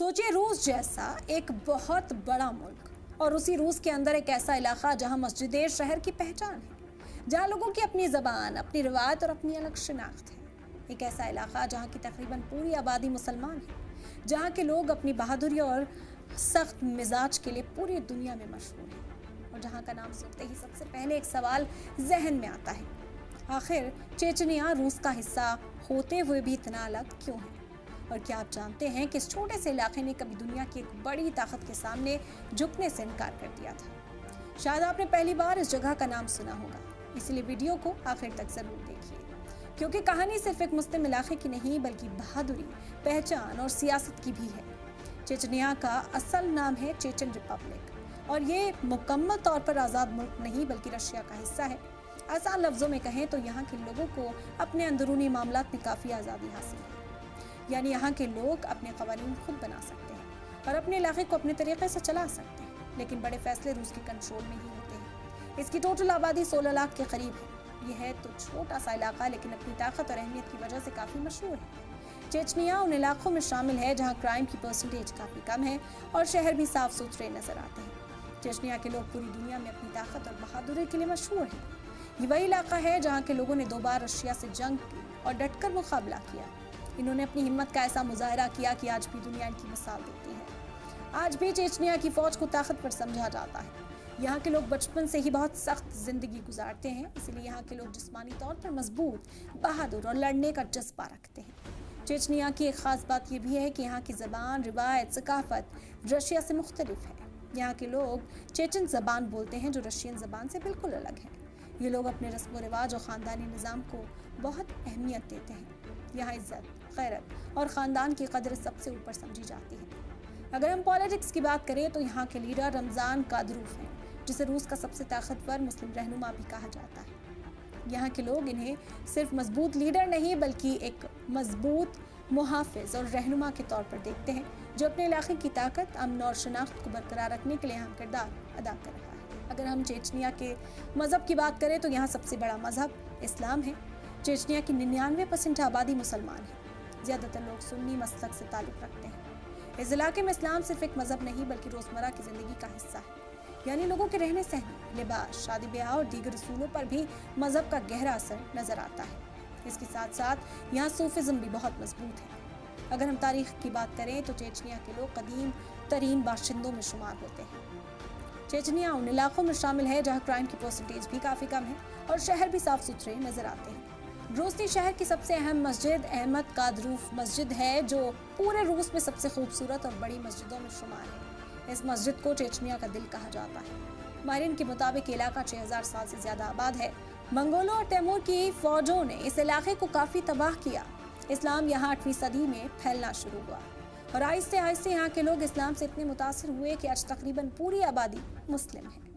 सोचिए रूस जैसा एक बहुत बड़ा मुल्क और उसी रूस के अंदर एक ऐसा इलाका जहां मस्जिदें शहर की पहचान है, जहां लोगों की अपनी ज़बान, अपनी रिवायत और अपनी अलग शिनाख्त है। एक ऐसा इलाका जहां की तकरीबन पूरी आबादी मुसलमान है, जहां के लोग अपनी बहादुरी और सख्त मिजाज के लिए पूरी दुनिया में मशहूर हैं, और जहां का नाम सुनते ही सबसे पहले एक सवाल जहन में आता है, आखिर चेचनिया रूस का हिस्सा होते हुए भी इतना अलग क्यों है? और क्या आप जानते हैं कि इस छोटे से इलाके ने कभी दुनिया की एक बड़ी ताकत के सामने झुकने से इनकार कर दिया था? शायद आपने पहली बार इस जगह का नाम सुना होगा, इसलिए वीडियो को आखिर तक जरूर देखिए, क्योंकि कहानी सिर्फ एक मुस्लिम इलाके की नहीं बल्कि बहादुरी, पहचान और सियासत की भी है। चेचनिया का असल नाम है चेचन रिपब्लिक, और ये मुकम्मल तौर पर आज़ाद मुल्क नहीं बल्कि रशिया का हिस्सा है। आसान लफ्जों में कहें तो यहाँ के लोगों को अपने अंदरूनी मामलात में काफ़ी आज़ादी हासिल है, यानी यहाँ के लोग अपने कवानीन खुद बना सकते हैं और अपने इलाके को अपने तरीके से चला सकते हैं, लेकिन बड़े फैसले रूस के कंट्रोल में ही होते हैं। इसकी टोटल आबादी 16 लाख के करीब है। यह है तो छोटा सा इलाका, लेकिन अपनी ताकत और अहमियत की वजह से काफ़ी मशहूर है। चेचनिया उन इलाकों में शामिल है जहाँ क्राइम की परसेंटेज काफ़ी कम है और शहर भी साफ सुथरे नजर आते हैं। चेचनिया के लोग पूरी दुनिया में अपनी ताकत और बहादुरी के लिए मशहूर हैं। ये वही इलाका है जहाँ के लोगों ने 2 बार रशिया से जंग की और डटकर मुकाबला किया। इन्होंने अपनी हिम्मत का ऐसा मुजाहरा किया कि आज भी दुनिया इनकी मिसाल देती है। आज भी चेचनिया की फौज को ताकतवर समझा जाता है। यहाँ के लोग बचपन से ही बहुत सख्त जिंदगी गुजारते हैं, इसलिए यहाँ के लोग जिस्मानी तौर पर मजबूत, बहादुर और लड़ने का जज्बा रखते हैं। चेचनिया की एक खास बात यह भी है कि यहाँ की ज़बान, रिवायत, सकाफत रशिया से मुख्तलिफ है। यहाँ के लोग चेचन ज़बान बोलते हैं जो रशियन ज़बान से बिल्कुल अलग है। ये लोग अपने रस्म व रिवाज और ख़ानदानी निज़ाम को बहुत अहमियत देते हैं। यहाँ इज्जत, गैरत और ख़ानदान की कदर सबसे ऊपर समझी जाती है। अगर हम पॉलिटिक्स की बात करें तो यहाँ के लीडर रमज़ान कादिरोव हैं, जिसे रूस का सबसे ताकतवर मुस्लिम रहनुमा भी कहा जाता है। यहाँ के लोग इन्हें सिर्फ मजबूत लीडर नहीं बल्कि एक मजबूत मुहाफिज और रहनुमा के तौर पर देखते हैं, जो अपने इलाके की ताकत, अमन और शनाख्त को बरकरार रखने के लिए अहम किरदार अदा कर रहा है। अगर हम चेचनिया के मज़हब की बात करें तो यहाँ सबसे बड़ा मज़हब इस्लाम है। चेचनिया की 99% आबादी मुसलमान है। ज़्यादातर लोग सुन्नी मसलक से ताल्लुक़ रखते हैं। इस इलाके में इस्लाम सिर्फ एक मज़हब नहीं बल्कि रोज़मर्रा की ज़िंदगी का हिस्सा है, यानी लोगों के रहने सहने, लिबास, शादी ब्याह और दीगर रसूलों पर भी मज़हब का गहरा असर नज़र आता है। इसके साथ साथ यहाँ सूफिज़्म भी बहुत मजबूत है। अगर हम तारीख़ की बात करें तो चेचनिया के लोग कदीम तरीन बाशिंदों में शुमार होते हैं। चेचनिया उन इलाकों में शामिल है जहाँ क्राइम की परसेंटेज भी काफ़ी कम है और शहर भी साफ सुथरे नज़र आते हैं। ग्रोजनी शहर की सबसे अहम मस्जिद अहमद कादिरोव मस्जिद है, जो पूरे रूस में सबसे खूबसूरत और बड़ी मस्जिदों में शुमार है। इस मस्जिद को चेचनिया का दिल कहा जाता है। माहिरीन के मुताबिक इलाका 6000 साल से ज़्यादा आबाद है। मंगोलों और तैमूर की फौजों ने इस इलाके को काफ़ी तबाह किया। इस्लाम यहाँ 8वीं सदी में फैलना शुरू हुआ और आहिस्ते आहिस्ते यहाँ के लोग इस्लाम से इतने मुतासिर हुए कि आज तकरीबन पूरी आबादी मुस्लिम है।